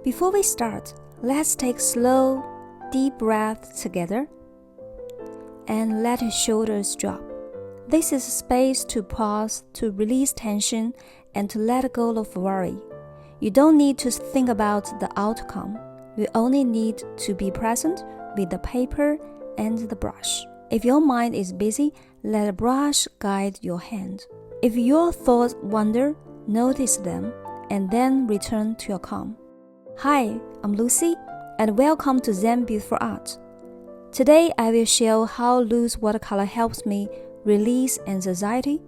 Before we start, let's take slow, deep breaths together and let your shoulders drop. This is a space to pause, to release tension, and to let go of worry. You don't need to think about the outcome. You only need to be present with the paper and the brush. If your mind is busy, let a brush guide your hand. If your thoughts wander, notice them, and then return to your calm. Hi, I'm Lucy, and welcome to Zen Beautiful Art. Today, I will share how loose watercolor helps me release anxiety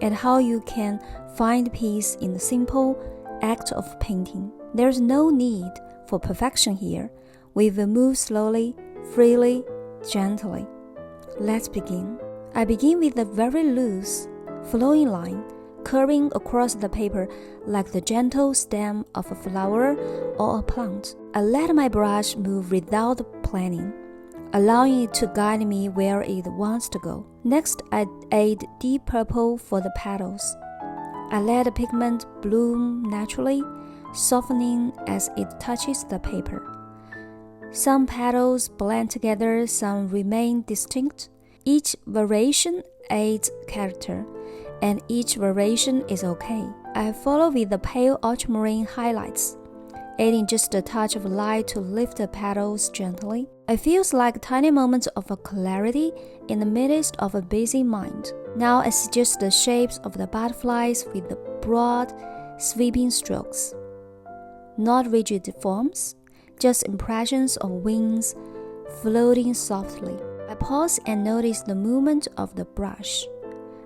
and how you can find peace in the simple act of painting. There's no need for perfection here. We will move slowly, freely, gently. Let's begin. I begin with a very loose, flowing line curving across the paper like the gentle stem of a flower or a plant. I let my brush move without planning, allowing it to guide me where it wants to go. Next, I add deep purple for the petals. I let the pigment bloom naturally, softening as it touches the paper. Some petals blend together, some remain distinct. Each variation adds character, and each variation is okay. I follow with the pale ultramarine highlights, adding just a touch of light to lift the petals gently. It feels like tiny moments of clarity in the midst of a busy mind. Now I suggest the shapes of the butterflies with the broad, sweeping strokes. Not rigid forms, just impressions of wings floating softly. I pause and notice the movement of the brush.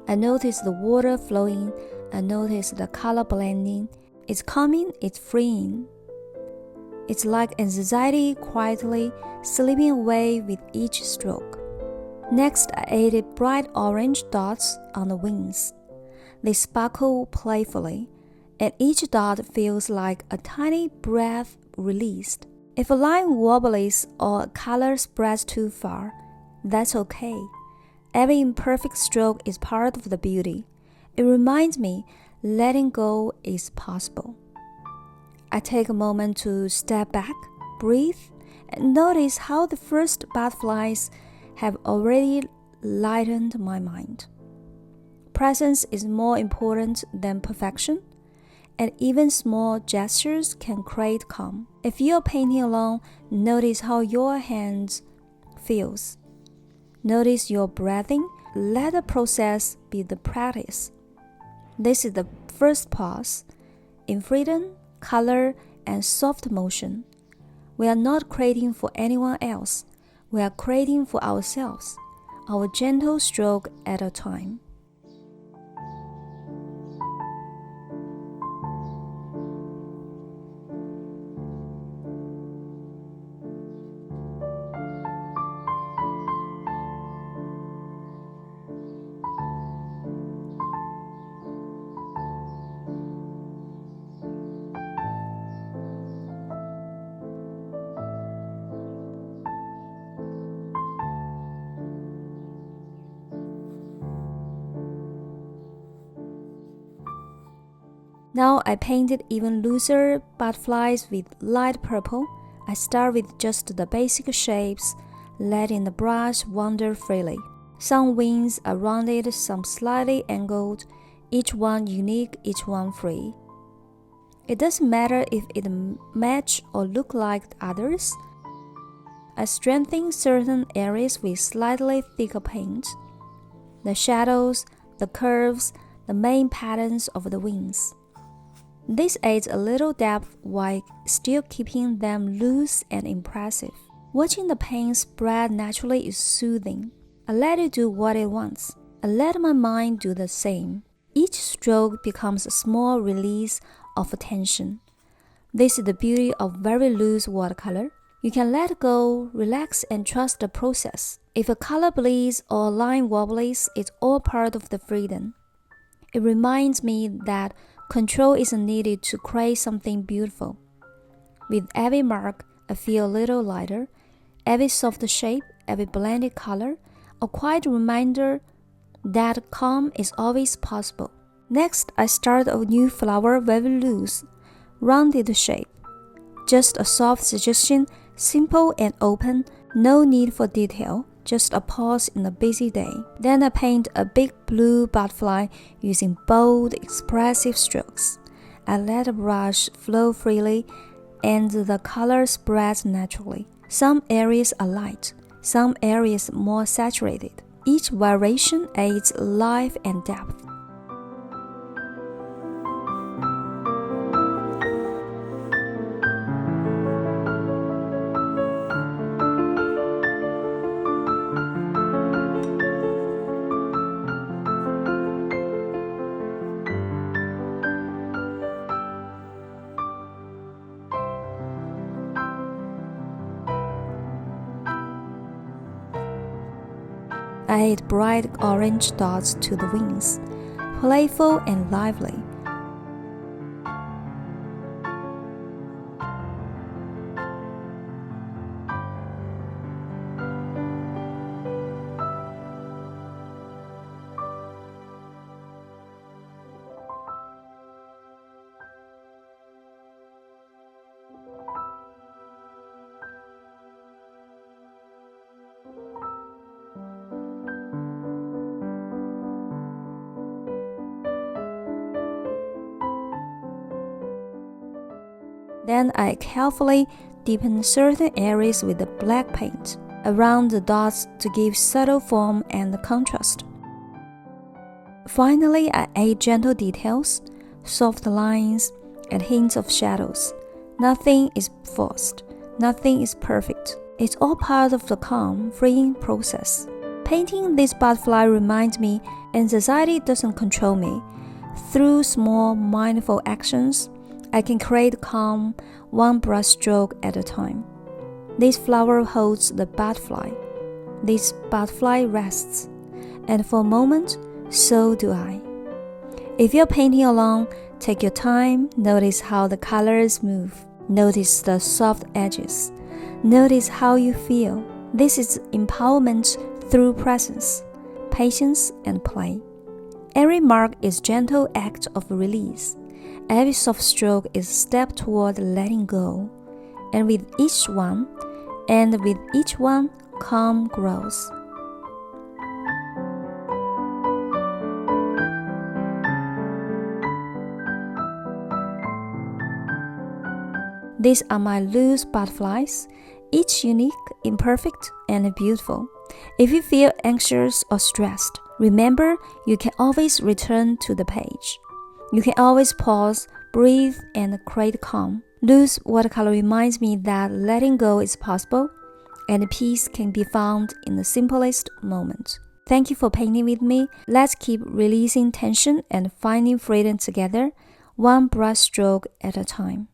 I notice the water flowing. I notice the color blending. It's calming, it's freeing. It's like anxiety quietly slipping away with each stroke. Next, I added bright orange dots on the wings. They sparkle playfully, and each dot feels like a tiny breath released. If a line wobbles or a color spreads too far, that's okay. Every imperfect stroke is part of the beauty. It reminds me letting go is possible. I take a moment to step back, breathe, and notice how the first butterflies have already lightened my mind. Presence is more important than perfection, and even small gestures can create calm. If you're painting alone, notice how your hands feels. Notice your breathing. Let the process be the practice. This is the first pause. In freedom, color, and soft motion, we are not creating for anyone else. We are creating for ourselves, our gentle stroke at a time. Now I painted even looser butterflies with light purple. I start with just the basic shapes, letting the brush wander freely. Some wings are rounded, some slightly angled, each one unique, each one free. It doesn't matter if it match or look like others. I strengthen certain areas with slightly thicker paint. The shadows, the curves, the main patterns of the wings. This adds a little depth while still keeping them loose and impressive. Watching the paint spread naturally is soothing. I let it do what it wants. I let my mind do the same. Each stroke becomes a small release of tension. This is the beauty of very loose watercolor. You can let go, relax, and trust the process. If a color bleeds or a line wobbles, it's all part of the freedom. It reminds me that control isn't needed to create something beautiful. With every mark, I feel a little lighter. Every soft shape, every blended color, a quiet reminder that calm is always possible. Next, I start a new flower very loose, rounded shape. Just a soft suggestion, simple and open, no need for detail, just a pause in a busy day. Then I paint a big blue butterfly using bold, expressive strokes. I let the brush flow freely and the color spreads naturally. Some areas are light, some areas more saturated. Each variation adds life and depth. I add bright orange dots to the wings, playful and lively. Then I carefully deepen certain areas with the black paint around the dots to give subtle form and contrast. Finally, I add gentle details, soft lines, and hints of shadows. Nothing is forced, nothing is perfect. It's all part of the calm, freeing process. Painting this butterfly reminds me anxiety doesn't control me. Through small, mindful actions, I can create calm, one brushstroke at a time. This flower holds the butterfly. This butterfly rests. And for a moment, so do I. If you're painting alone, take your time, notice how the colors move. Notice the soft edges. Notice how you feel. This is empowerment through presence, patience, and play. Every mark is gentle act of release. Every soft stroke is a step toward letting go. And with each one, calm grows. These are my loose butterflies, each unique, imperfect, and beautiful. If you feel anxious or stressed, remember you can always return to the page. You can always pause, breathe, and create calm. Loose watercolor reminds me that letting go is possible, and peace can be found in the simplest moment. Thank you for painting with me. Let's keep releasing tension and finding freedom together, one brush stroke at a time.